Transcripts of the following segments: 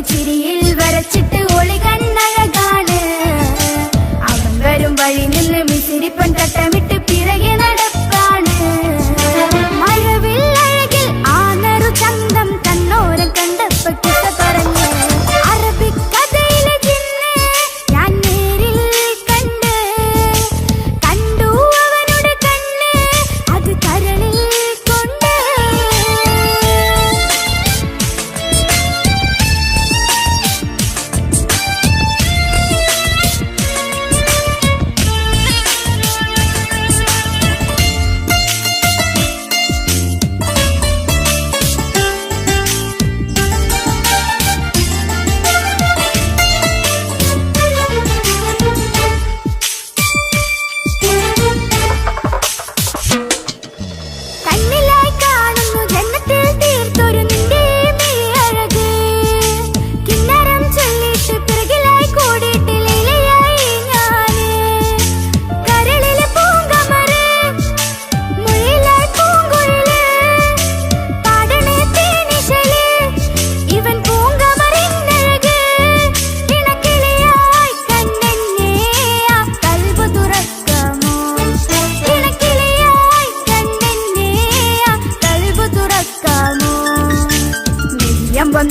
ചിരിയിൽ വരച്ചിട്ട് ഒളി കണ്ണഴകാണ് അവൻ വരും വഴി നിന്ന് മിസിരിപ്പൻ തട്ടമിട്ട് പിറകെ നടപ്പാണ് മഴവിൽ അഴകിൽ ആനറു ചന്തം തന്നോരം കണ്ടപ്പോ കിട്ട പറഞ്ഞു അറബിക്കഥയിലെ ജിന്ന് ഞാൻ നേരിൽ കണ്ട് കണ്ടു അവനുടെ കണ്ണ് അത് കരളിൽ കൊണ്ട്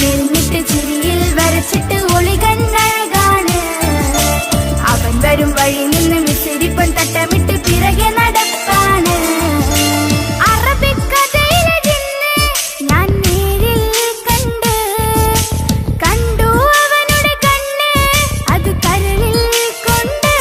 നിന്നിട്ട് ചിരിയിൽ വരച്ചിട്ട് ഒളി കണ്ണഴകാണ് അവൻ വരും വഴി നിന്ന് മിസിരിപ്പൻ തട്ടമിട്ട് പിറകെ നടപ്പാണ് അറബിക്കഥയിലെ ജിന്ന് ഞാൻ നേരിൽ കണ്ട് കണ്ടു അവനുടെ കണ്ണ് അത് കരളിൽ കൊണ്ട്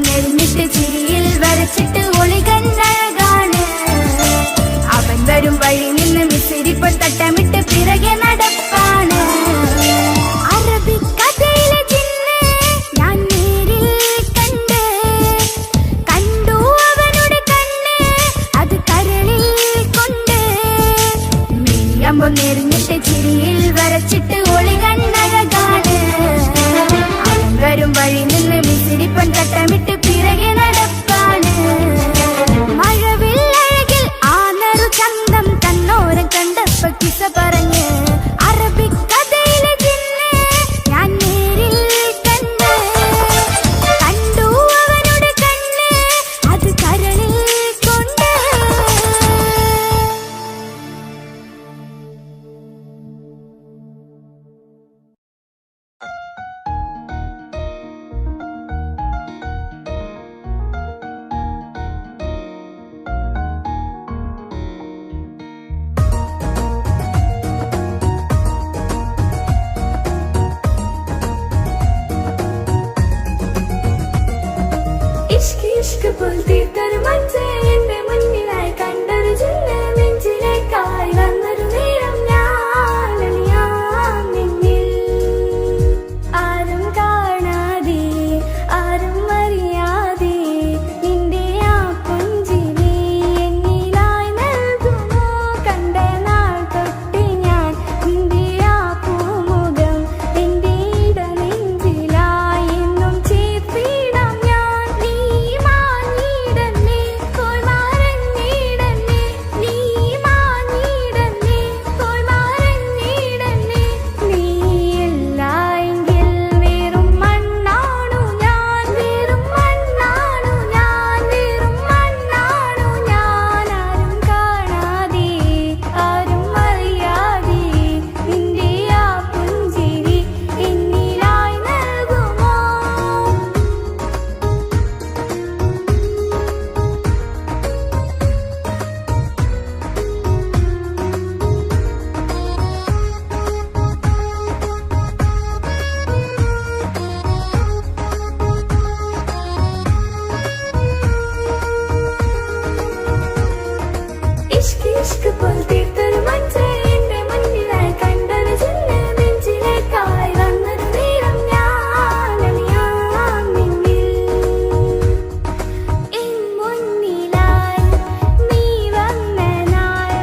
നെരിഞ്ഞിട്ട് ചിരിയിൽ വരച്ചിട്ട് ഒളി കണ്ണഴകാണ് അവൻ വരും വഴി നിന്ന് മിസിരിപ്പൻ തട്ടമിട്ട് പിറകെ നടപ്പാണ് അറബിക്കഥയിലെ ജിന്ന് ഞാൻ നേരിൽ കണ്ട് കണ്ടു അവനുടെ കണ്ണ് അത് കരളിൽ കൊണ്ട് മെയ്യമ്പം നെരിഞ്ഞിട്ട് ചിരിയിൽ വരച്ചിട്ട് ഒളി കണ്ണഴകാണ് അവൻ വരും വഴി നിന്ന് മിസിരിപ്പൻ തട്ടമിട്ട് പിറകെ നടപ്പാണ് മഴവിൽ അഴകിൽ ആനറു ചന്തം തന്നോ ഇഷ്ക് പോൽ തീർത്തൊരു മഞ്ച് എന്റെ മുന്നിലായി കണ്ടൊരു ജിന്ന് നെഞ്ചിലേക്കായി വന്നൊരു നേരം ഞാൻ അലിയാം നിന്നിൽ. ആരും കാണാതെ ആരും അറിയാതെ നിന്റെ ആ പുഞ്ചിരി എന്നിലായി നൽകുമോ? കണ്ട നാൾ തൊട്ട് ഞാൻ നിന്റെ ആ പൂമുഖം എന്റെ ഇടനെഞ്ചിലായി എന്നും ചേർത്തിടാം ഞാൻ. നീ മാഞ്ഞിടന്നേ പോയി മറഞ്ഞിടന്നേ, നീ മാഞ്ഞിടന്നേ പോയി മറഞ്ഞിടന്നേ. നീയില്ല എങ്കിൽ വെറും മണ്ണാണു ഞാൻ, വെറും മണ്ണാണു ഞാൻ, വെറും മണ്ണാണു ഞാൻ. ആരും കാണാതെ ആരും അറിയാതെ നിന്റെ ആ പുഞ്ചിരി എന്നിലായി നൽകുമോ? ഇഷ്ക് ഇഷ്ക് പോൽ തീർത്തൊരു മഞ്ച് എന്റെ മുന്നിലായി കണ്ടൊരു ജിന്ന് നെഞ്ചിലേക്കായി വന്നൊരു നേരം ഞാൻ അലിയാം നിന്നിൽ. എൻ മുന്നിലായി നീ വന്ന നാൾ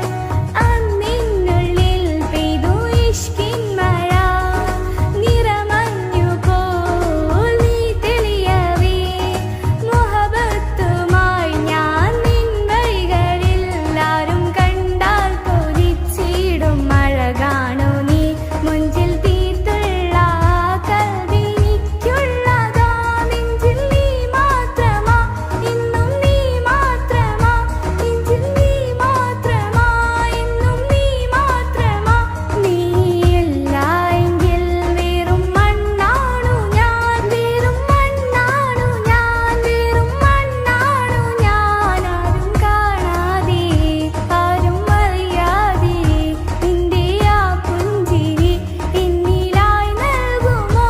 അന്നിനുള്ളിൽ പെയ്തു ഇഷ്കിൻ മഴ. നിറമഞ്ഞു പോൽ നീ തെളിയവേ മുഹബത്തുമായി ഞാൻ നിൻ വഴികളിൽ. ആരും കണ്ടാൽ കൊതിച്ചിടും അഴകാണു നീ മുഞ്ചിൽ തീർത്തുള്ള കൽവിനിക്കുള്ളതാ. നെഞ്ചിൽ നീ മാത്രമാ ഇന്നും നീ മാത്രമാ, നെഞ്ചിൽ നീ മാത്രമാ ഇന്നും നീ മാത്രമാ. നീയില്ല എങ്കിൽ വെറും മണ്ണാണു ഞാൻ, വെറും മണ്ണാണു ഞാൻ, വെറും മണ്ണാണു ഞാൻ. ആരും കാണാതെ ആരും അറിയാതെ നിന്റെ ആ പുഞ്ചിരി എന്നിലായി നൽകുമോ?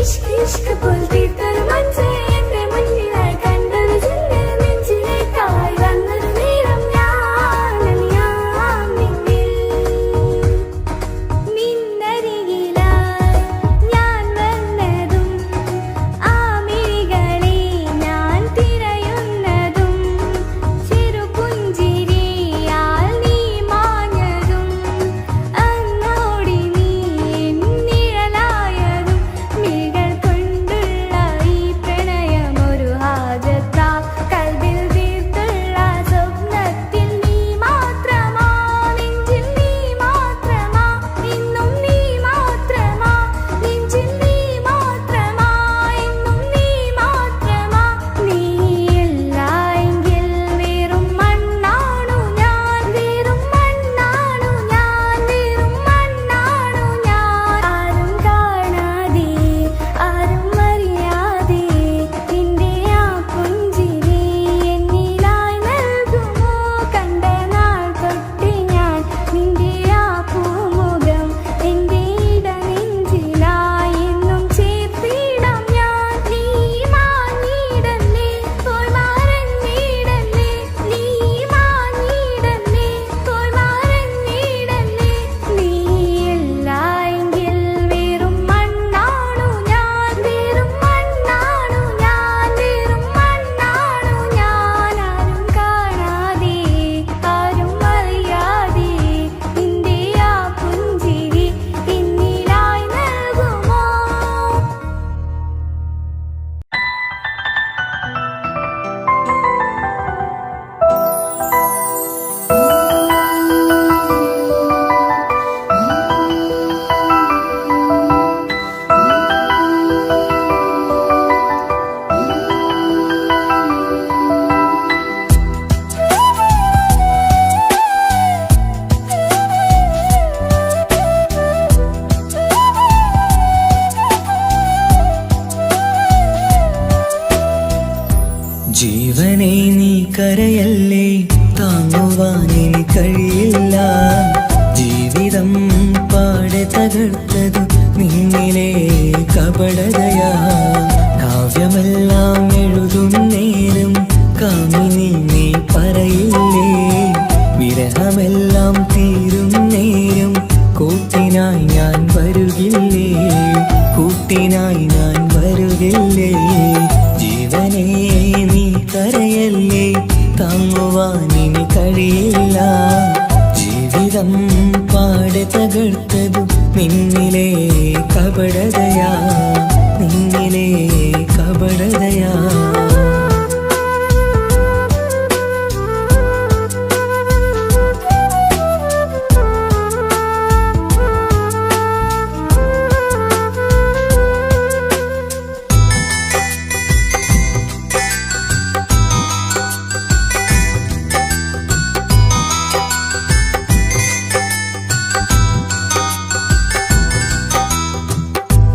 ഇഷ്ക് ഇഷ്ക് പോൽ തീർത്തൊരു മഞ്ച് എന്റെ മുന്നിലായി കണ്ടൊരു ജിന്ന് നെഞ്ചിലേക്കായി വന്നൊരു നേരം ഞാൻ അലിയാം നിന്നിൽ. നിന്നരികിലായി ഞാൻ വന്നതും ആ മിഴികളെ ഞാൻ തിരയുന്നതും ചെറുപുഞ്ചിരിയാൽ നീ മാഞ്ഞതും അന്നോടി നീ നിഴലായതും മിഴികൾ കൊണ്ടുള്ള കരയല്ലേ, താങ്ങുവാനിനി കഴിയില്ല. ജീവിതം പാടെ തകർത്തതു നിന്നിലെ കപടതയാ. കാവ്യമെല്ലാം എഴുതും നേരം കാമിനി നീ പറയില്ലേ, വിരഹമെല്ലാം തീരും നേരം കൂട്ടിനായി ഞാൻ വരുകില്ലേ, കൂട്ടിനായി ഞാൻ വരുകില്ലേ. ജീവനേ നീ കരയല്ലേ, താങ്ങുവാനിനി കഴിയില്ല. ജീവിതം പാടെ തകർത്തതു നിന്നിലെ കപടതയാ, നിന്നിലെ കപടതയാ.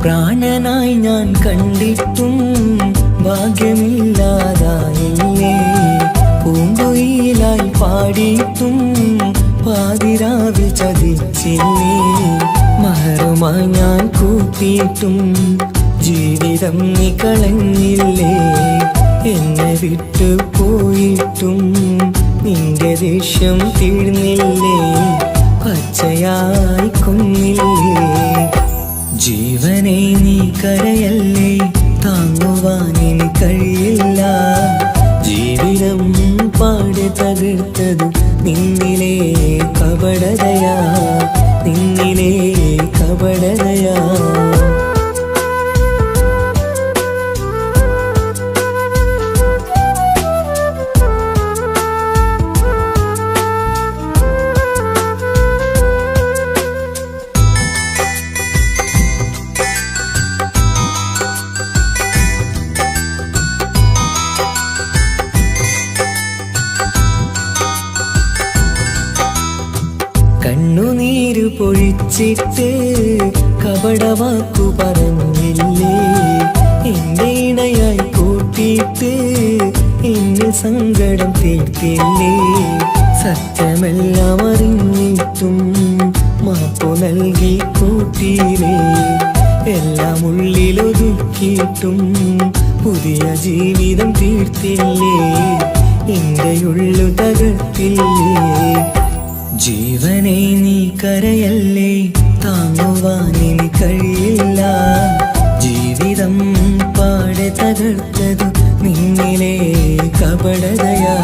പ്രാണനായി ഞാൻ കണ്ടിട്ടും ഭാഗ്യമില്ലാതായില്ലേ, പൂങ്കുയിലായി പാടിയിട്ടും പാതിരാവിൽ ചതിച്ചില്ലേ. മഹറുമായി ഞാൻ കൂട്ടിയിട്ടും ജീവിതം നീ കളഞ്ഞില്ലേ, എന്നെ വിട്ടു പോയിട്ടും നിന്റെ ദേഷ്യം തീർന്നില്ലേ, പച്ചയായി കൊന്നില്ലേ. ജീവനെ നീ കരയല്ലേ, താങ്ങുവാനിനി കഴിയില്ല. ജീവിതം പാടെ തകർത്തതു നിന്നിലെ കപടതയാ, നിന്നിലെ കപടതയാ. കണ്ണുനീരു പൊഴിച്ചിട്ട് കപടവാക്കു പറഞ്ഞില്ലേ, എന്റെ ഇണയായി കൂട്ടിയിട്ട് എന്നിൽ സങ്കടം തീർത്തില്ലേ. സത്യമെല്ലാം അറിഞ്ഞിട്ടും മാപ്പു നൽകി കൂട്ടിയില്ലേ, എല്ലാം ഉള്ളിലൊതുക്കിയിട്ടും പുതിയ ജീവിതം തീർത്തില്ലേ, എന്റെ ഉള്ളു തകർത്തില്ലേ. ജീവനെ നീ കരയല്ലേ, താങ്ങുവാനിനി കഴിയില്ല. ജീവിതം പാടെ തകർത്തതു നിന്നിലെ കപടതയാ.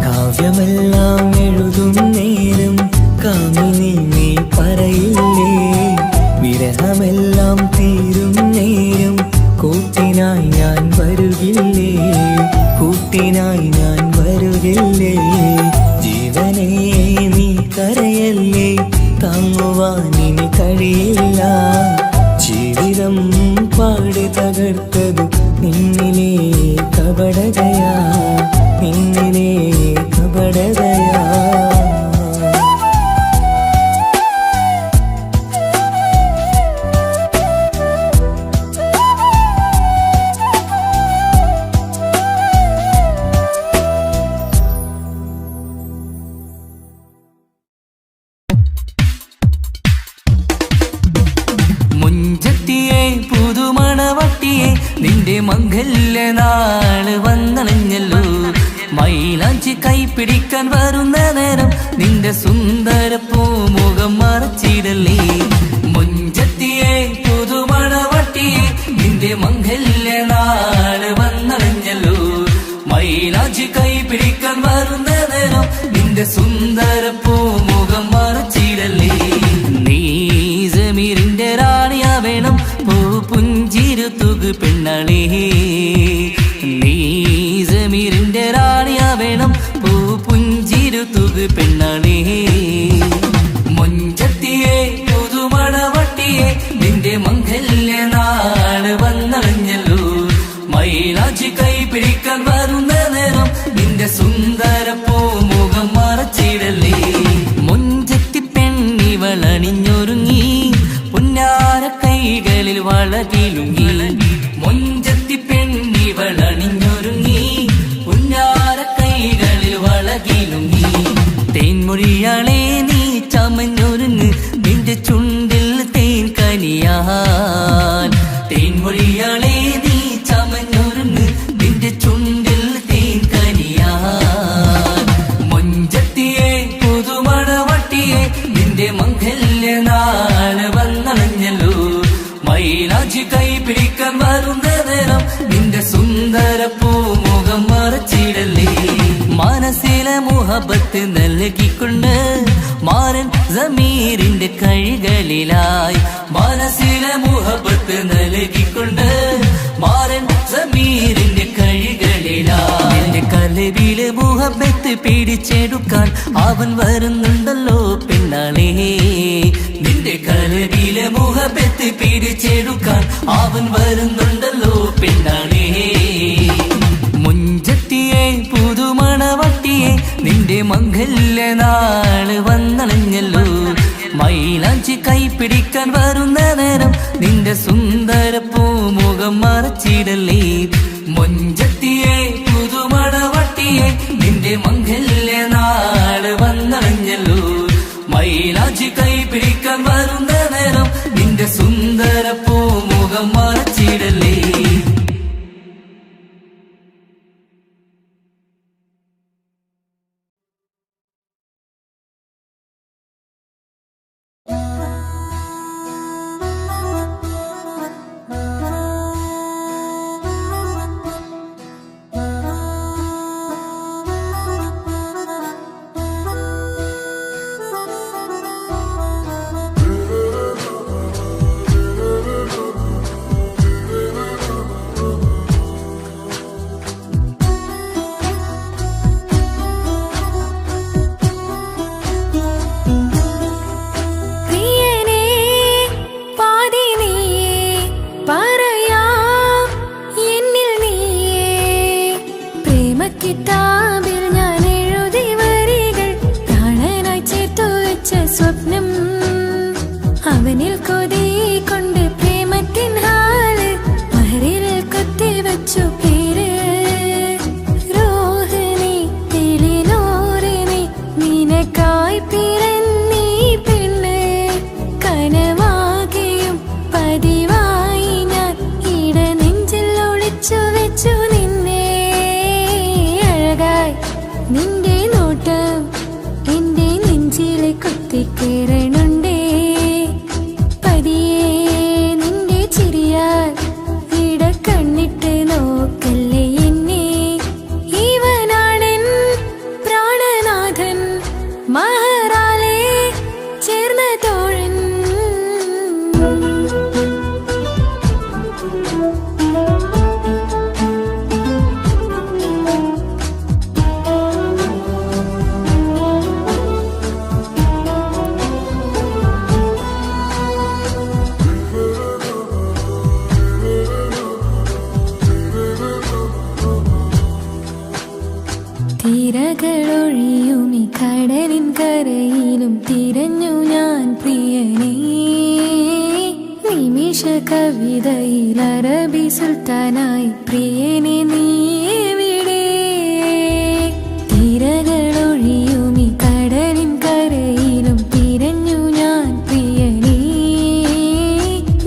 കാവ്യമെല്ലാം എഴുതും നേരം കാമിനി നീ പറയില്ലേ, വിരഹമെല്ലാം തീരും നേരം കൂട്ടിനായി ഞാൻ വരുകില്ലേ, കൂട്ടിനായി ഞാൻ വരുകില്ലേ. ജീവനേ നീ കരയല്ലേ, താങ്ങുവാനിനി കഴിയില്ല. ജീവിതം പാടെ തകർത്തതു നിന്നിലെ കപടതയാ, നിന്നിലെ കപടതയാ. നിന്റെ മംഗല്യനാള് വന്നണഞ്ഞല്ലോ, മൈലാഞ്ചി കൈപിടിക്കാൻ വരുന്ന നേരം നിന്റെ സുന്ദര പൂമുഖം മറച്ചിടല്ലേ. മുഞ്ചത്തിയെ പുതുമണവട്ടിയെ നിന്റെ മംഗല്യനാള് വന്നണഞ്ഞല്ലോ, മൈലാഞ്ചി കൈപിടിക്കാൻ വരുന്ന നേരം നിന്റെ സുന്ദര പൂമുഖം മറച്ചിടല്ലേ. നീ സമീറിന്റെ റാണിയാ വേണം, പുഞ്ചിരു തുകു പെണ്ണളേ. നീ സമീറിന്റെ റാണിയാ വേണം, പുഞ്ചിരു തുകു പെണ്ണളേ. മുഞ്ചത്തിയെ പുതുമണവട്ടിയെ നിന്റെ മംഗല്യനാള് വന്നണഞ്ഞല്ലോ, മൈലാഞ്ചി കൈപിടിക്കാൻ വരുന്ന നേരം നിന്റെ സുന്ദര പൂമുഖം മറച്ചിടല്ലേ. മുഞ്ചത്തി പെണ്ണിവളണിഞ്ഞൊരുങ്ങി പുന്നാര കൈകളിൽ വളകിലുങ്ങി, മുഞ്ചത്തി പെണ്ണിവളണിഞ്ഞൊരുങ്ങി പുന്നാര കൈകൾ തേൻമൊഴിയാളെ നീ ചമഞ്ഞൊരുങ്ങ് നിന്റെ ചുണ്ടിൽ തേൻ കനിയാൻ. തേൻമൊഴിയാളെ നീ ചമഞ്ഞൊരുങ്ങ് നിന്റെ ചുണ്ടിൽ തേൻ കനിയാൻ. മൊഞ്ചത്തിയെ പുതുമണവട്ടിയെ നിന്റെ മംഗല്യനാള് വന്നണഞ്ഞല്ലോ. മൈലാഞ്ചി കൈ പിടിക്കാൻ വരുന്ന നേരം നിന്റെ സുന്ദര പൂമുഖം മറച്ചിടല്ലേ. മനസ്സിലെ മുഹബത്ത് നൽകിക്കൊണ്ട് മാരൻ സമീറിന്റെ കൈകളിലായി. മനസ്സിലെ മുഹബത്ത് നൽകിക്കൊണ്ട് മാരൻ സമീറിന്റെ കൈകളിലായി. എന്റെ കലവിലെ മുഹബത്ത് പിടിച്ചെടുക്കാൻ അവൻ വരുന്നുണ്ടല്ലോ പെണ്ണാളേ. നിന്റെ കലവിലെ മുഹബത്ത് പിടിച്ചെടുക്കാൻ അവൻ വരുന്നുണ്ടല്ലോ പെണ്ണാളേ. മുഞ്ചത്തിയെ പുതുമണവട്ടിയെ നിന്റെ മംഗല്യനാള് വന്നണഞ്ഞല്ലോ. മൈലാഞ്ചി കൈ പിടിക്കാൻ വരുന്ന നേരം നിന്റെ സുന്ദര പൂമുഖം മറച്ചിടല്ലേ. മുഞ്ചത്തിയെ പുതുമണവട്ടിയെ നിന്റെ മംഗല്യനാള് വന്നണഞ്ഞല്ലോ. മൈലാഞ്ചി കൈ പിടിക്കാൻ വരുന്ന നേരം നിന്റെ സുന്ദര പൂമുഖം മറച്ചിടല്ലേ. തിരകളൊഴിയുമി കടലിൻ കരയിലും തിരഞ്ഞു ഞാൻ പ്രിയനേ. നിമിഷ കവിതയിൽ അറബി സുൽത്താനായി പ്രിയനെ നീ എവിടെ? തിരകളൊഴിയുമി കടലിൻ കരയിലും തിരഞ്ഞു ഞാൻ പ്രിയനേ.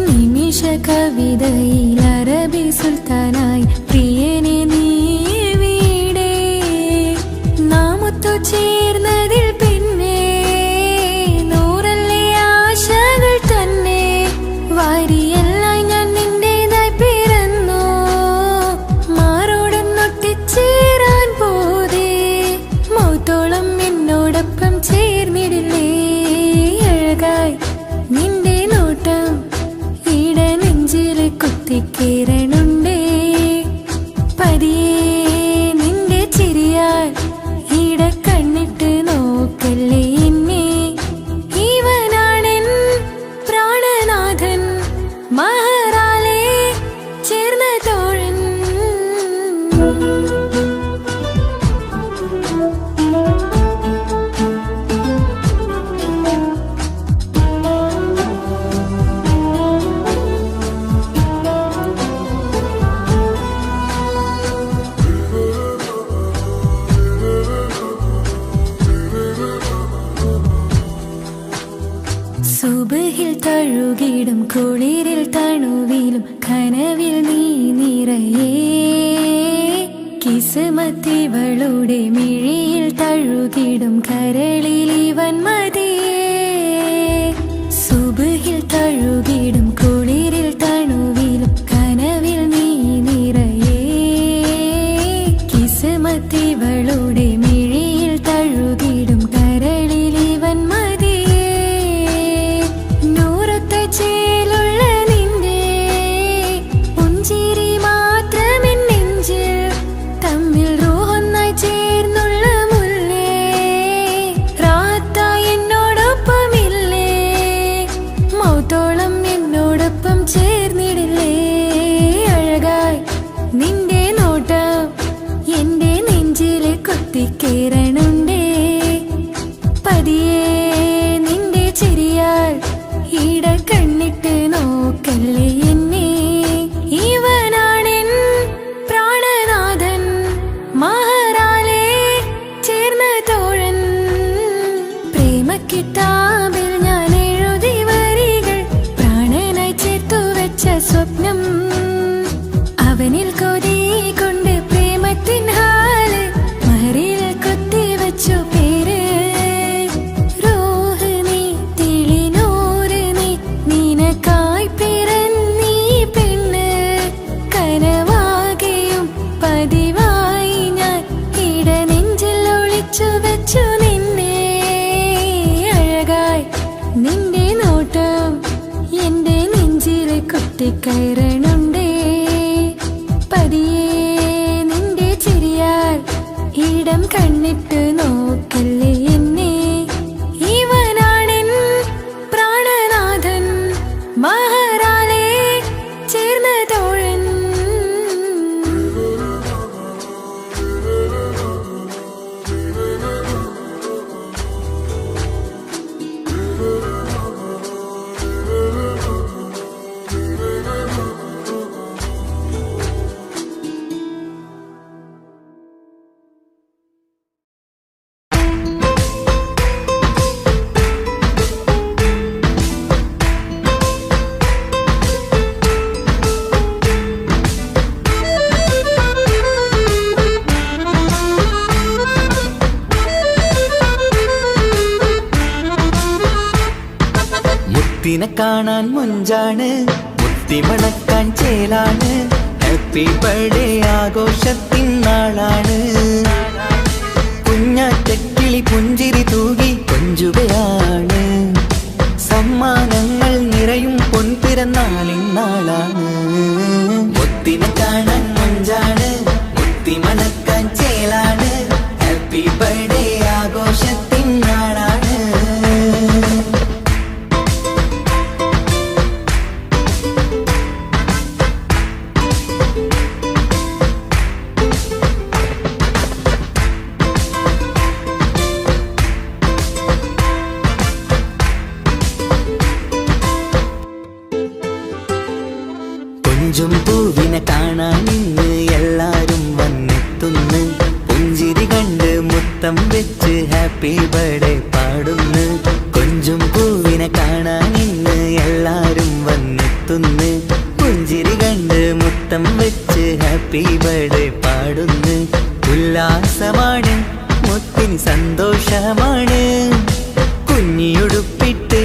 നിമിഷ കവിതയിൽ അറബി സുൽത്താനായി പ്രിയനെ നീ ചേർന്നതിൽ പിന്നെ നൂറല്ലേ ആശകൾ തന്നെ. വാരിയെല്ലാം ഞാൻ നിന്റേതായി പിറന്നു. മാറോടൊന്നൊട്ടിച്ചേരാൻ പോതേ മൗത്തോളം എന്നോടൊപ്പം ചേർന്നിടില്ലേ. അഴകായി നിന്റെ നോട്ടം ഇട നെഞ്ചിലെ കുത്തിക്കേറണുണ്ടേ. പതിയെ നിന്റെ ചിരിയാൽ കണ്ണിട്ട് നോക്കല്ലേ എന്നെ. ഇവനാണെൻ പ്രാണനാഥൻ മഹറാലെ ചേർന്ന തോഴൻ. തഴുകിടും കുളിരിൽ തണുവിലും കനവിൽ നീ നിറയേ കിസ്മത്തിവളുടെ മിഴിയിൽ തഴുകിടും കരളിൽ ഇവൻ മതിയേ സുബഹിൽ തഴുകിടും കുളിരിൽ തണുവിലും കനവിൽ നീ നിറയേ കിസ്മത്തിവളുടെ മിഴിയിൽ തഴുകിടും കരളിൽ ഇവൻ മതിയേ നൂറത്ത ചേലുള്ള നിന്റെ പുഞ്ചിരി മാത്രമെൻ നെഞ്ചിൽ തമ്മിൽ റൂഹൊന്നായി ചേർന്നുള്ള മുല്ലേ റാത്തായി എന്നോടൊപ്പമില്ലേ മൗത്തോളം എന്നോടൊപ്പം ചേർന്നിടില്ലേ അഴകായി നിന്റെ നോട്ടം എന്റെ നെഞ്ചിലെ കുത്തിക്കേറണുണ്ടേ പതിയെ നിന്റെ ചിരിയാൽ ഈട കണ്ണിട്ട് നോക്കല്ലേ എന്നെ ഇവനാണെൻ പ്രാണനാഥൻ മഹറാലെ ചേർന്ന തോഴൻ പ്രേമക്കിതാബിൽ ഞാൻ എഴുതി വരികൾ പ്രാണനായി ചേർത്തു വെച്ച സ്വപ്നം അവനിൽ കൊതി കൊണ്ട് പ്രേമത്തിൻ ഹാല് മഹറിൽ കൊത്തി വെച്ചു പേര് റൂഹ് നീ തിളിനൂറ് നീ നിനക്കായി പിറന്നീ പെണ്ണ് കനവാകെയും പതിവായി ഞാൻ ഇട നെഞ്ചിൽ ഒളിച്ചു വെച്ചു നിന്നെ അഴകായി നിന്റെ നോട്ടം എന്റെ നെഞ്ചിലെ കുത്തിക്കയറണുണ്ടേ പതിയെ നിന്റെ ചിരിയാൽ ഇടം കണ്ണിട്ട് നോക്കല്ലേ എന്നെ ഇവനാണെൻ പ്രാണനാഥൻ മഹറാലെ ചേർന്ന തോഴൻ മുത്തിനെ കാണാൻ മുഞ്ചാണ് മുത്തിമണക്കാൻ ചേലാണ് ഹാപ്പി ബർത്ത്ഡേ ആഘോഷത്തിൻ നാളാണ് കുഞ്ഞാറ്റക്കിളി പുഞ്ചിരി തൂകി കൊഞ്ചുകയാണ് സമ്മാനങ്ങൾ നിറയും പൊൻപിറന്നാളിൻ നാളാണ് മുത്തിനെ കാണാൻ മുഞ്ചാണ് മുത്തിമണക്കാൻ ചേലാണ് ഹാപ്പി ബർത്ത്ഡേ ആഘോഷത്തിൻ നാളാണ് കൊഞ്ചും പൂവിനെ കാണാൻ ഇന്ന് എല്ലാരും വന്നെത്തുന്നു പുഞ്ചിരി കണ്ട് മുത്തം വെച്ച് ഹാപ്പി ബർത്ത്ഡേ പാടുന്നു കൊഞ്ചും പൂവിനെ കാണാൻ ഇന്ന് എല്ലാരും വന്നെത്തുന്നു പുഞ്ചിരി കണ്ട് മുത്തം വെച്ച് ഹാപ്പി ബർത്ത്ഡേ പാടുന്നു ഉല്ലാസമാണ് മുത്തിന് സന്തോഷമാണ് കുഞ്ഞിയുടുപ്പിട്ട്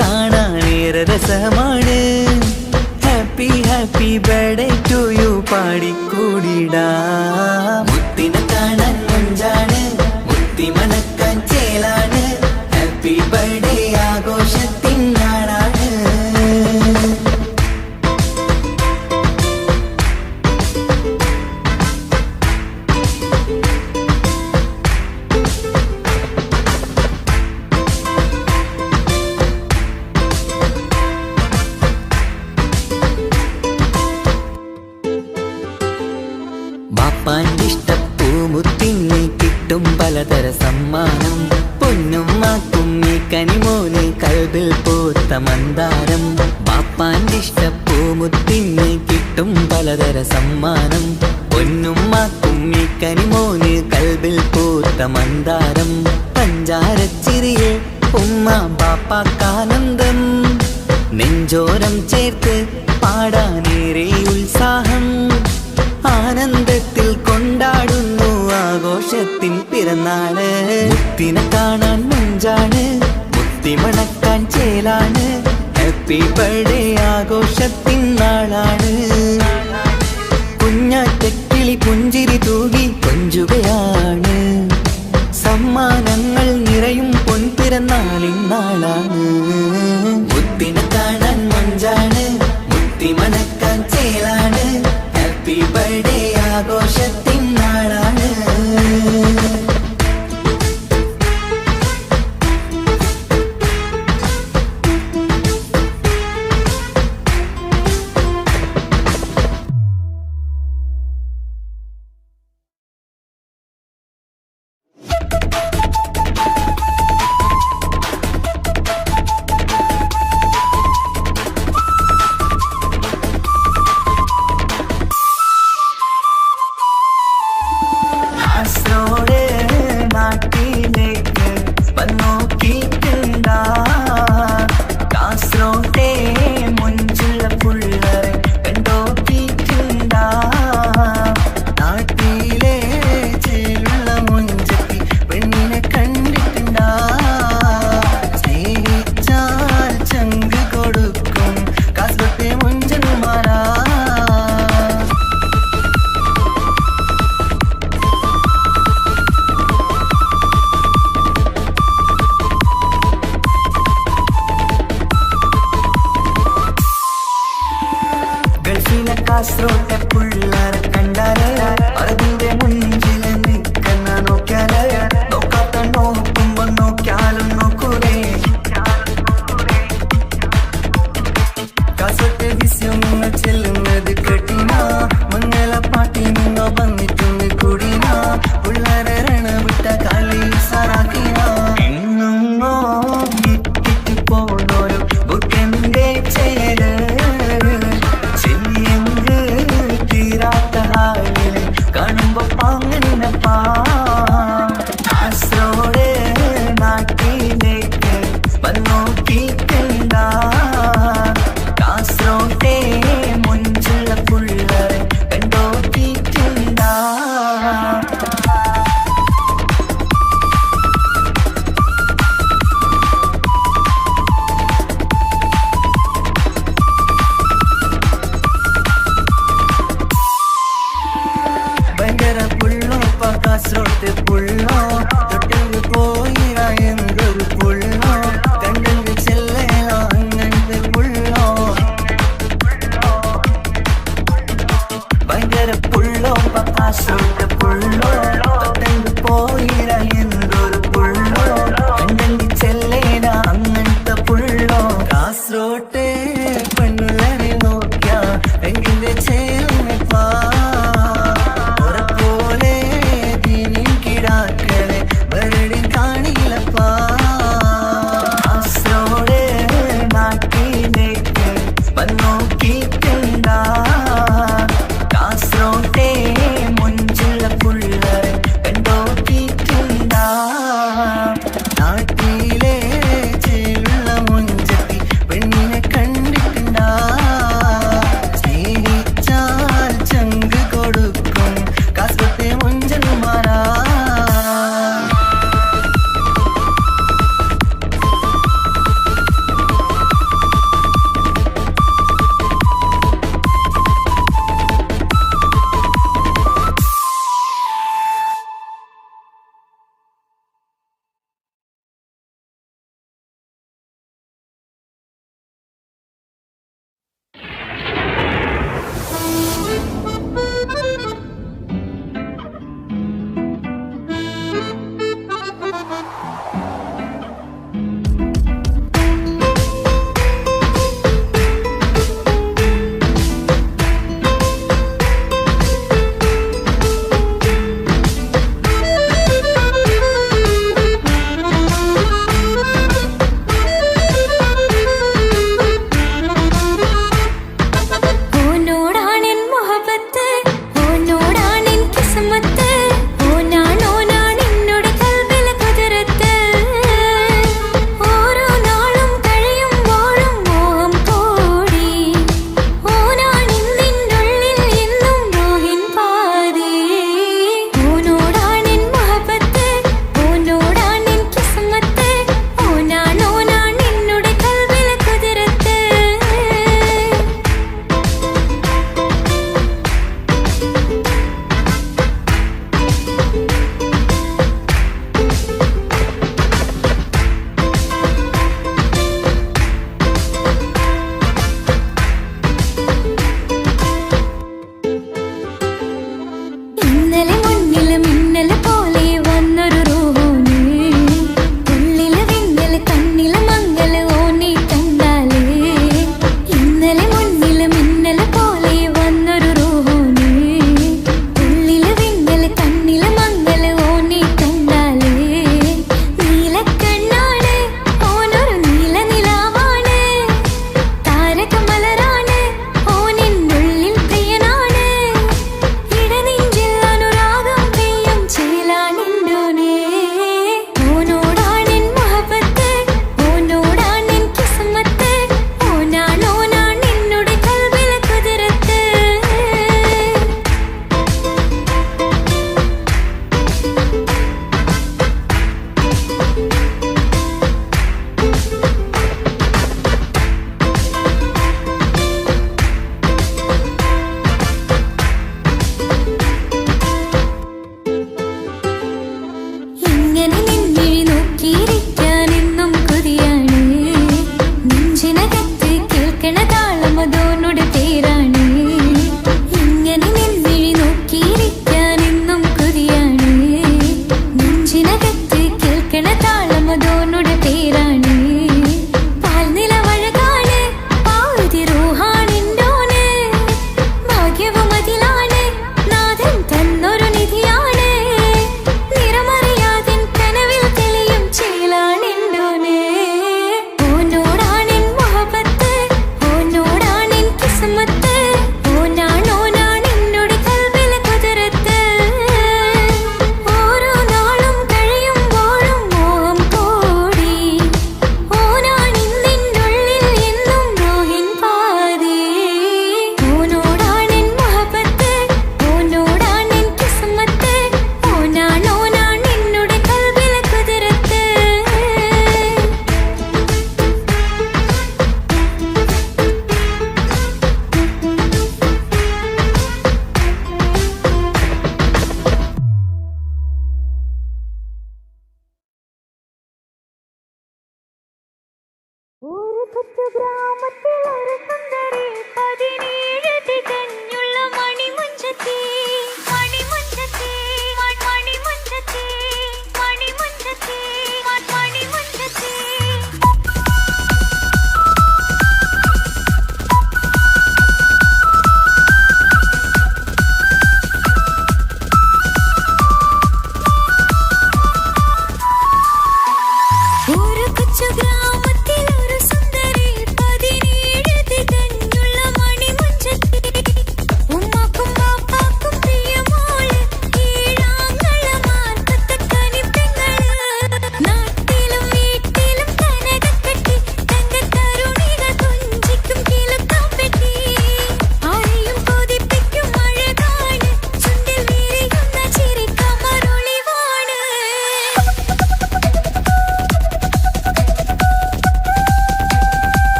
കാണാനേറെ രസമാണ് happy happy birthday to you പാടിക്കൂടിടാ മുത്തിനെ കാണാൻ മുഞ്ചാണ് മുത്തി മണക്കാൻ ചേലാണ് ഹാപ്പി ബർത്ത്ഡേ ആഘോഷത്തിൻ നാളാണ് ബാപ്പാന്റെ ഇഷ്ടപ്പൂമുത്തിന് കിട്ടും പലതര സമ്മാനം പൊന്നും മാക്കും ഈ കനിമോന് കൽബിൽ പൂത്ത മന്ദാരം ബാപ്പാന്റെ ഇഷ്ടപ്പൂമുത്തിന് കിട്ടും പലതര സമ്മാനം പൊന്നും മാക്കും ഈ കനിമോന് കൽബിൽ പൂത്ത മന്ദാരം പഞ്ചാരച്ചിരിയെ ഉമ്മ ബാപ്പാക്കാനന്ദം നെഞ്ചോരം ചേർത്ത് പാടാനേറെ ഉത്സാഹം, ആനന്ദത്തിൽ കൊണ്ടാടുന്നു ആഘോഷത്തിൻ പിറന്നാള്. മുത്തിനെ കാണാൻ മുഞ്ചാണ്, മുത്തിമണക്കാൻ ചേലാണ്, ഹാപ്പി ബർത്ത്ഡേ ആഘോഷത്തിൻ നാളാണ്. കുഞ്ഞാറ്റക്കിളി പുഞ്ചിരി തൂകി കൊഞ്ചുകയാണ്, സമ്മാനങ്ങൾ നിറയും പൊൻപിറന്നാളിൻ നാളാണ്. മുത്തിനെ കാണാൻ മഞ്ചാണ്, മുത്തിമണക്കാൻ ചേലാണ്, ഹാപ്പി ബർത്ത്ഡേ ആഘോഷത്തിൻ നാളാണ്. കാസർഗോട്ടെ പുള്ളാരെ കണ്ടാല് അതിന്റെ മുഞ്ചില് നിൽക്കുന്ന നോക്കിയാല് നോക്കാത്ത നോക്കുമ്പോ നോക്കിയാലും നോക്കൂലേ. കാസർഗോട്ടെ വിസ്യം നിങ്ങൾ ചെല്ലുന്നത് കേട്ടിന, മംഗളപ്പാട്ടി നിന്നോ വന്നിട്ടുണ്ട് കൂടിന, പുള്ളാരെ രണവിട്ട കളി സാറാക്കിന. എങ്ങോ ഇട്ടിട്ട് പോണോരു ബുക്കന്റെ ചേര് കാണുമ്പോ പാങ്ങനപ്പാ. കാസർഗോഡ് നാട്ടിലേക്ക് വന്നോക്കിക്കണ്ട, കാസർഗോട്ടെ മുഞ്ചുള്ള പുള്ളരെ കണ്ടോക്കിക്കണ്ട. കാസർഗോട്ടെ പുള്ളോ തൊട്ടെങ്കിൽ പോയിര എന്തൊരു പുള്ളോ, കണ്ടെങ്കിൽ ചെല്ലല അങ്ങനത്തെ പുള്ളോ. ഭയങ്കര പുള്ളോ കാസർഗോട്ടെ പുള്ളോ, തൊട്ടെങ്കിൽ പോയിര എന്തൊരു പുള്ളോ, കണ്ടെങ്കിൽ ചെല്ലല അങ്ങനത്തെ പുള്ളോ. കാസർഗോട്ടെ പെണ്ണുള്ളരെ നോക്കിയ എങ്കിലെ ചേർന്നപ്പാ. കാസർഗോട്ടെ മുഞ്ച്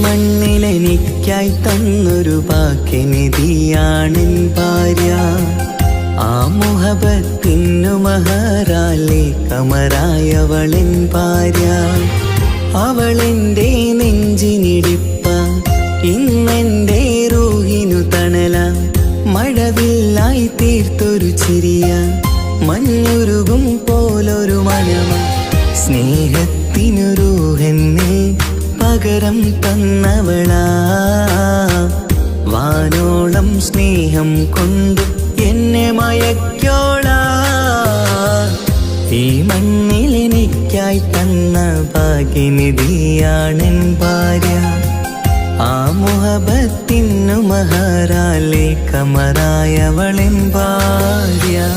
മണ്ണിലെനിക്കായി തന്നൊരു ഭാഗ്യനിധിയാണെൻ ഭാര്യ. ആ മുഹബത്തിനു മഹറാലെ കമറായവളെൻ ഭാര്യ. അവളെന്റെ നെഞ്ചിനിടിപ്പ, ഇന്നെന്റെ റൂഹിനു തണല. മഴവില്ലായി തീർത്തൊരു ചിരിയ, മഞ്ഞുരുകും പോലൊരു മനമ. സ്നേഹത്തിനു റൂഹെന്നെ പകരം തന്നവളാ. വാനോളം സ്നേഹം കൊണ്ട് എന്നെ മയക്കോളാ. ഈ മണ്ണിലെനിക്കായി തന്ന ഭാഗ്യനിധിയാണെൻ ഭാര്യ. ആ മുഹബത്തിനു മഹറാലെ കമറായവളെൻ ഭാര്യ.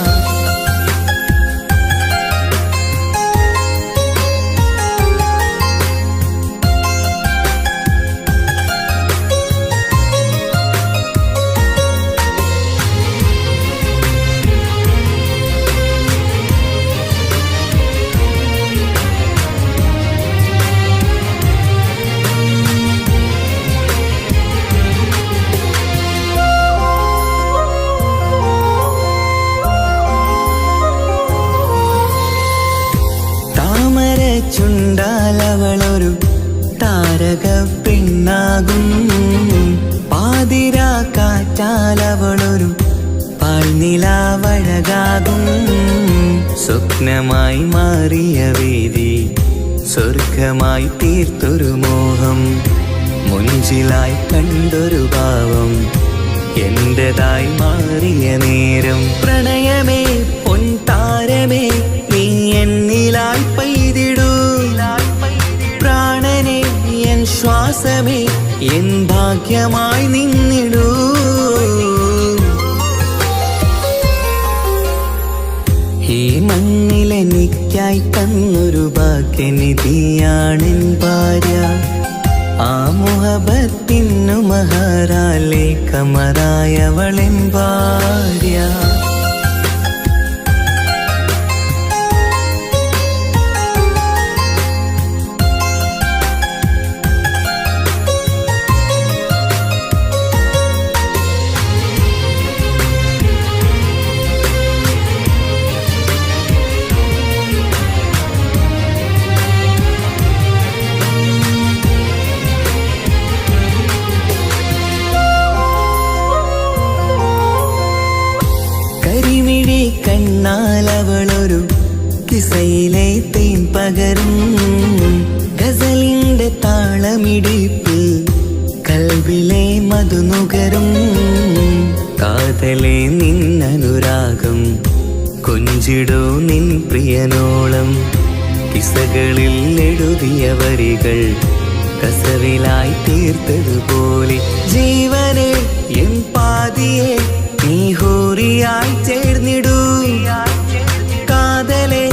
ചുണ്ടാലവളൊരു താരക പെണ്ണാകും. പാതിരാ കാറ്റാലവളൊരു പാൽനിലാവഴകാകും. സ്വപ്നമായി മാറിയ വേദി സ്വർഗമായി തീർത്തൊരു മോഹം. മുഞ്ചിലായി കണ്ടൊരു ഭാവം എന്റേതായി മാറിയ നേരം. പ്രണയമേ പൊൻതാരമേ നീ എന്നിലായി പെയ്തിടൂ. പ്രാണനെ എൻ ശ്വാസമേ എൻ ഭാഗ്യമായി നിന്നിടൂ. ഈ മണ്ണിലെനിക്കായി തന്നൊരു ഭാഗ്യനിധിയാണെൻ ഭാര്യ. ആ മുഹബത്തിനു മഹറാലെ കമറായവളെൻ ഭാര്യ. കണ്ണാലവളൊരു കിസയിലെ തേൻ പകരും. ഗസലിന്റെ താളമിടിപ്പിൽ കൽവിലെ മധുനുകരും. കാതലെ നിന്നനുരാഗം കൊഞ്ചിടൂ നിൻ പ്രിയനോളം. കിസകളിൽ എഴുതിയ വരികൾ കസവിലായി തീർത്തതുപോലെ. ജീവനെ എൻ പാതിയെ നീ ഹൂറിയായി ചേർന്നിടൂ. കാതലെ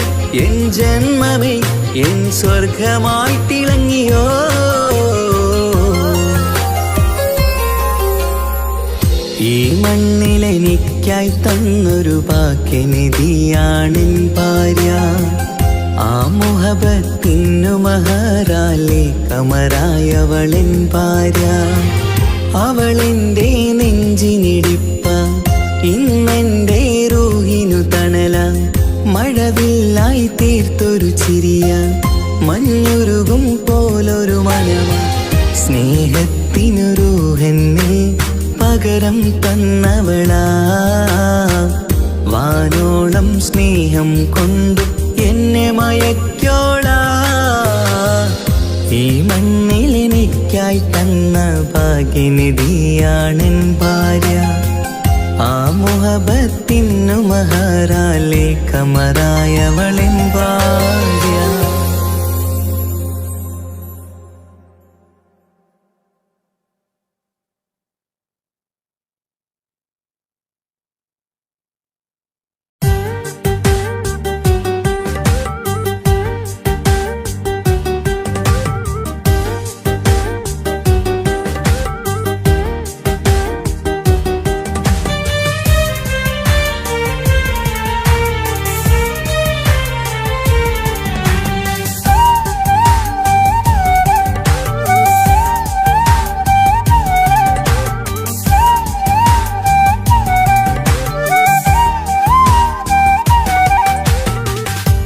എൻ ജന്മമേ എൻ സ്വർഗമായി തിളങ്ങിയോ. ഈ മണ്ണിലെനിക്കായി തന്നൊരു ഭാഗ്യനിധിയാണെൻ ഭാര്യ. ആ മുഹബത്തിനു മഹറാലെ കമറായവളെൻ ഭാര്യ. അവളെന്റെ നെഞ്ചിനിടിപ്പ, ഇന്നെന്റെ റൂഹിനു തണല. മഴവില്ലായി തീർത്തൊരു ചിരിയ, മഞ്ഞുരുകും പോലൊരു മനമ. സ്നേഹത്തിനു റൂഹെന്നെ പകരം തന്നവളാ. വാനോളം സ്നേഹം കൊണ്ട് എന്നെ മയക്കോളാ. ഈ മണ്ണിലെനിക്കായി തന്ന ഭാഗ്യനിധിയാണെൻ ഭാര്യ. ആ മുഹബത്തിനു മഹറാലെ കമറായവളെൻ ഭാര്യ.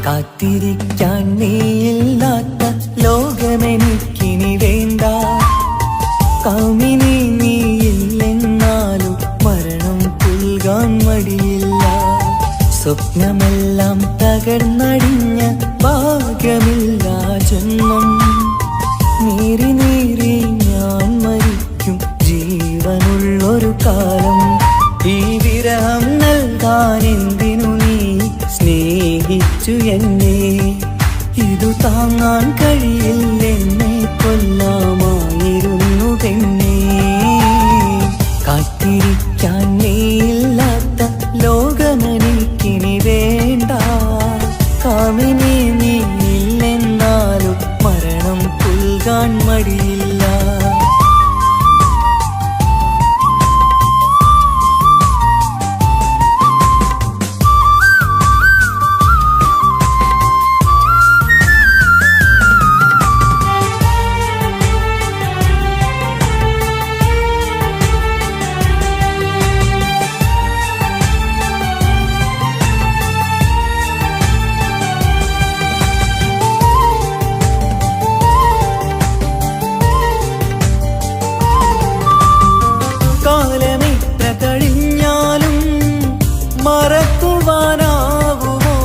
കാത്തിരിക്കാൻ നീയില്ലാത്ത ലോകമെനിക്കിനി വേണ്ട. കാമിനി നീയില്ലെന്നാലും മരണം പുൽകാൻ മടിയില്ല. സ്വപ്നമെല്ലാം തകർന്നടിഞ്ഞ ഭാഗ്യമില്ല ജന്മം. നീറി നീറി ഞാൻ മരിക്കും ജീവനുള്ളൊരു കാലം. ഈ വിരഹം നൽകാൻ എന്തിനു നീ സ്നേഹിച്ചു എന്നെ? ഇതു താങ്ങാൻ കഴിയില്ലെന്നെ കൊല്ലാമായിരുന്നു പെണ്ണേ. കാത്തിരിക്കാൻ നീയില്ലാത്ത ലോകമെനിക്കിനി വേണ്ട. കാമിനി നീയില്ലെന്നാലും മരണം പുൽകാൻ മടിയില്ല. കാലമിത്ര കഴിഞ്ഞാലും മറക്കുവാനാകുമോ?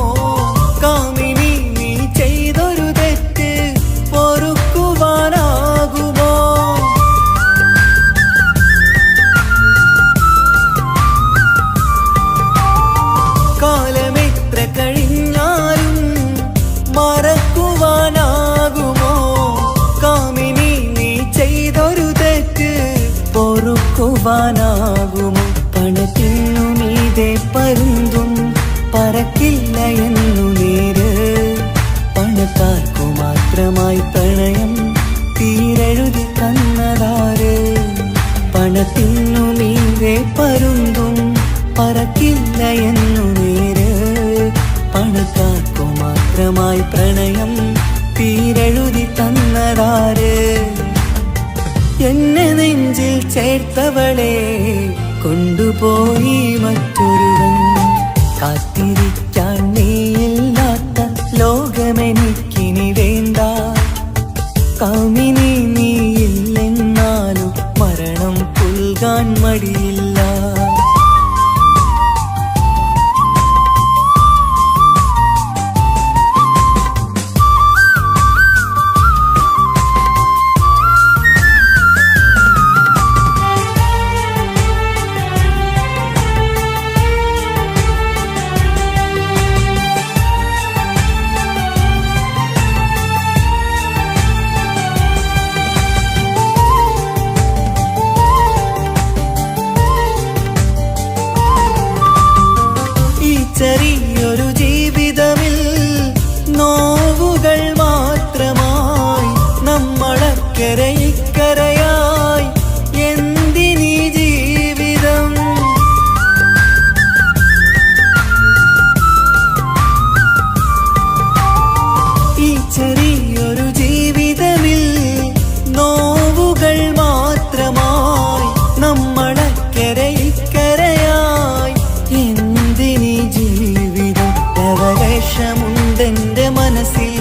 കാമിനി നീ ചെയ്തൊരു തെറ്റ് പൊറുക്കുവാനാകുമോ? കാലമിത്ര കഴിഞ്ഞാലും മറക്കുവാനാകുമോ? കാമിനി നീ ചെയ്തൊരു തെറ്റ് പൊറുക്കുവാനാകുമോ? പണത്തിനു മീതെ പരുന്തും പറക്കില്ല എന്നു നേര്. പണക്കാർക്കു മാത്രമായി പ്രണയം തീരെഴുതി തന്നതാര്? പണത്തിനു മീതെ പരുന്തും പറക്കില്ല എന്നു നേര്. പണക്കാർക്കു മാത്രമായി പ്രണയം തീരെഴുതി തന്നതാര്? എന്നെ നെഞ്ചിൽ ചേർത്തവളെ കൊണ്ടുപോയി മറ്റൊരുവൻ. കാത്തിരിക്കാൻ നീയില്ലാത്ത ലോകമെനിക്കിനി വേണ്ട. കാമിനി നീയില്ലെന്നാലും മരണം പുൽകാൻ മടിയില്ല. ചെറിയൊരു ജീവിതമിൽ നോവുകൾ മാത്രമായി നമ്മളക്കരെ ഇക്കരയായി എന്തിനീ ജീവിതം? ഈ ചെറിയൊരു ജീവിതമിൽ നോവുകൾ മാത്രമായി നമ്മളക്കരെ ഇക്കരയായി എന്തിനീ ജീവിതം? ലവലേശമുണ്ടെന്റെ മനസ്സിൽ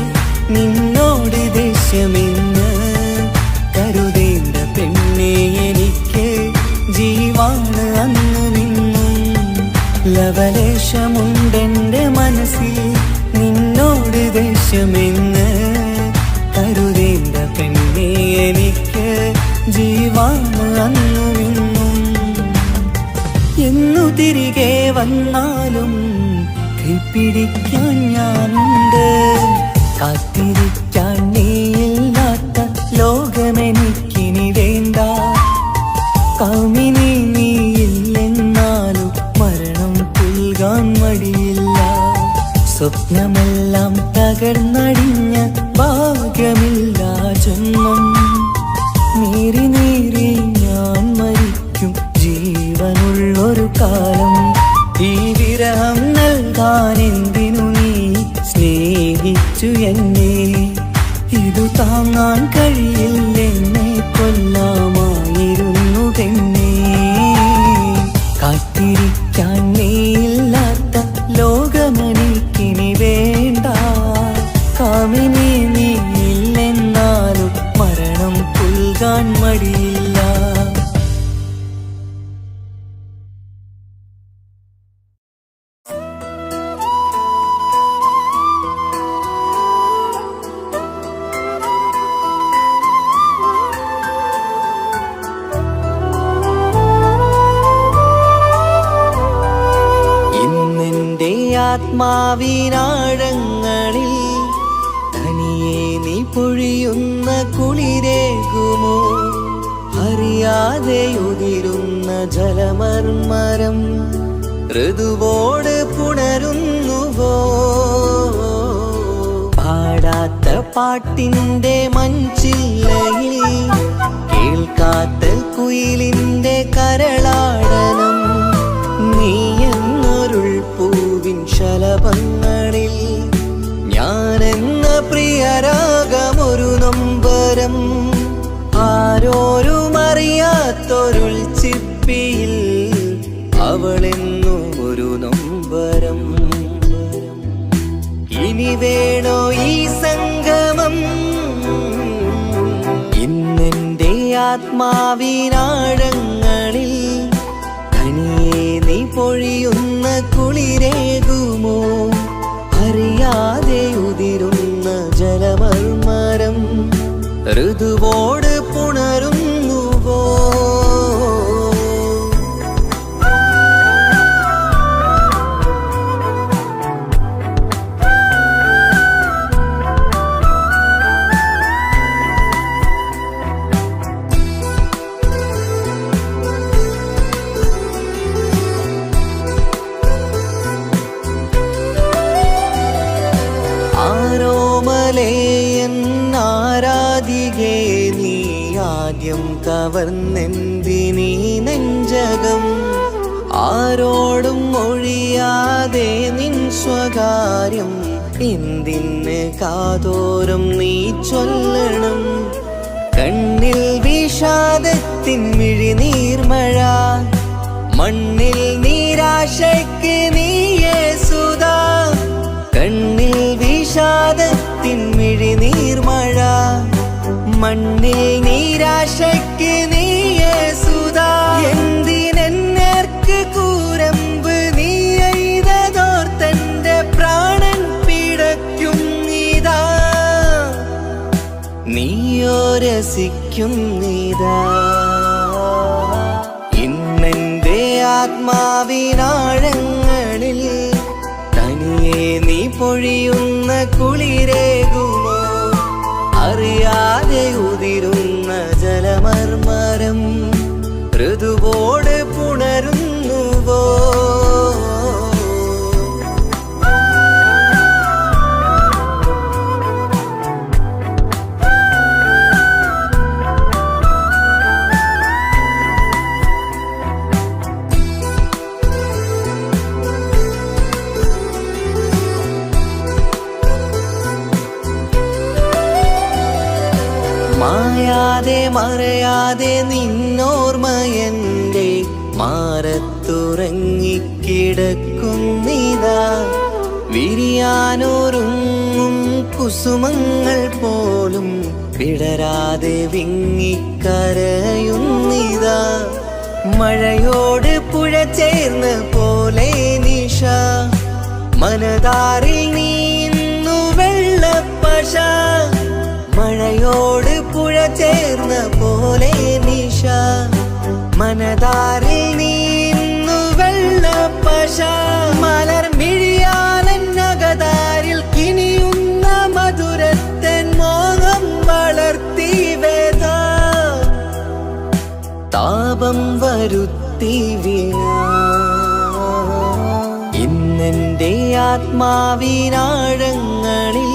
നിന്നോട് ദേഷ്യമെന്ന് കരുതേണ്ട പെണ്ണെ എനിക്ക് ജീവാണ് അന്നു നിന്നും. ലവലേശമുണ്ടെന്റെ മനസ്സിൽ നിന്നോട് ദേഷ്യമെന്ന് കരുതേണ്ട പെണ്ണെ എനിക്ക് ജീവാണ് അന്നു നിന്നും. എന്നു തിരികെ വന്നാലും കൈപ്പിടിക്കാൻ ഞാനുണ്ട്. കാത്തിരിക്കാൻ നീയില്ലാത്ത ലോകമെനിക്കിനി വേണ്ട. കാമിനി നീയില്ലെന്നാലും മരണം പുൽകാൻ മടിയില്ല. സ്വപ്നമെല്ലാം തകർന്നടിഞ്ഞ ഭാഗ്യമില്ല ജന്മം. നീറി നീറി ഞാൻ മരിക്കും ജീവനുള്ളൊരു കാലം. ഈ വിരഹം നൽകാൻ എന്തിനു നീ സ്നേഹിച്ചു എന്നെ? ഇതു താങ്ങാൻ കഴിയില്ലെന്നെ കൊല്ലാമായിരുന്നു പെണ്ണേ. കാത്തിരിക്കാൻ നീയില്ലാത്ത ലോകമെനിക്കിനി വേണ്ട. ആത്മാവിനാഴങ്ങളിൽ തനിയെ നീ പൊഴിയുന്ന കുളിരേകുമോ? അറിയാതെ ഉതിരുന്ന ജലമർമരം ഋതുവോട് പുണരുന്നുവോ? പാടാത്ത പാട്ടിന്റെ മഞ്ചില്ലയിൽ കേൾക്കാത്ത കുയിലിന്റെ കരളാടനം നീ എന്നൊരുൾ പൂവിൻ ശലഭങ്ങളിൽ ഞാനെന്ന പ്രിയരാഗമൊരു നൊമ്പരം ആരോരും അറിയാത്തൊരുൾ ചിപ്പിയിൽ അവളെന്നും ഒരു നൊമ്പരം. ഇനി വേണോ ഈ സംഗമം? ഇന്നെന്റെ ആത്മാവിനാഴങ്ങളിൽ തനിയെ നീ പൊഴിയുന്ന കുളിരേകുമോ? അറിയാതെ ഉതിരുന്ന ജലമർമരം ഋതുവോട് പുണരുന്നുവോ? ആരാധികേ നീ ആദ്യം കവർന്നെന്തിനീ നെഞ്ചകം? ആരോടും ഒഴിയാതെ നിൻ സ്വകാര്യം എന്തിന് കാതോരം നീ ചൊല്ലണം? കണ്ണിൽ വിഷാദത്തിൻ മിഴിനീർമഴ, മണ്ണിൽ നിരാശയ്ക്ക് നീയേ സുധാ. കണ്ണിൽ വിഷാദത്തിൻ മിഴിനീർമഴ, മണ്ണിൽ നിരാശയ്ക്ക് നീയേ സുധാ. എന്തിനെന്നേർക്ക് കൂരമ്പ് നീ എയ്തതോർത്തന്റെ പ്രാണൻ പിടയ്ക്കും നീതാ. നീയോ രസിക്കും നീതാ. ഇന്നെന്റെ ആത്മാവിനാഴങ്ങളിൽ തനിയെ നീ പൊഴിയുന്ന കുളിരേകുമോ? അറിയാതെ ഉതിരുന്ന ജലമർമരം ഋതുവോട് പുണരുന്നുവോ? മായാതെ മറയാതെ നിന്നോർമ്മയെന്റെ മാറത്തുറങ്ങിക്കിടക്കുന്നിതാ. വിരിയാനൊരുങ്ങും കുസുമങ്ങൾ പോലും വിടരാതെ വിങ്ങിക്കരയുന്നിതാ. മഴയോട് പുഴ ചേർന്ന പോലെ നിശ, മനതാറിൽ നീന്നു വെള്ളപ്പശ. മഴയോട് പുഴ ചേർന്ന പോലെ നിശ, മനതാറിൽ നീന്നു വെള്ളപ്പശ. മലർ മിഴിയാലന്നകതാരിൽ കിനിയുന്ന മധുരത്തൻ മോഹം വളർത്തി വേദ. താപം വരുത്തി വീണ ഇന്നെന്റെ ആത്മാവിനാഴങ്ങളിൽ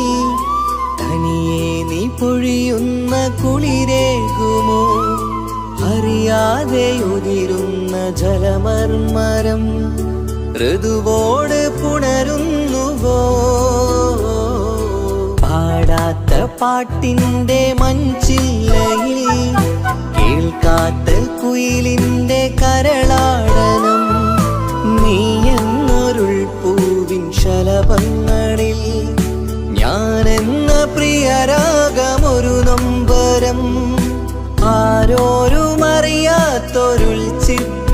തനിയെ നീ പൊഴിയുന്ന കുളിരേകുമോ? അറിയാതെ ഉതിരുന്ന ജലമർമരം ഋതുവോട് പുണരുന്നുവോ? പാടാത്ത പാട്ടിന്റെ മഞ്ചില്ലയിൽ കേൾക്കാത്ത കുയിലിന്റെ കരളാടനം നീ എന്നൊരുൾ പൂവിൻ ശലഭങ്ങളിൽ ഞാനെന്ന പ്രിയരാഗമൊരു നൊമ്പരം ആരോരും അറിയാത്തൊരുൾ ചിപ്പി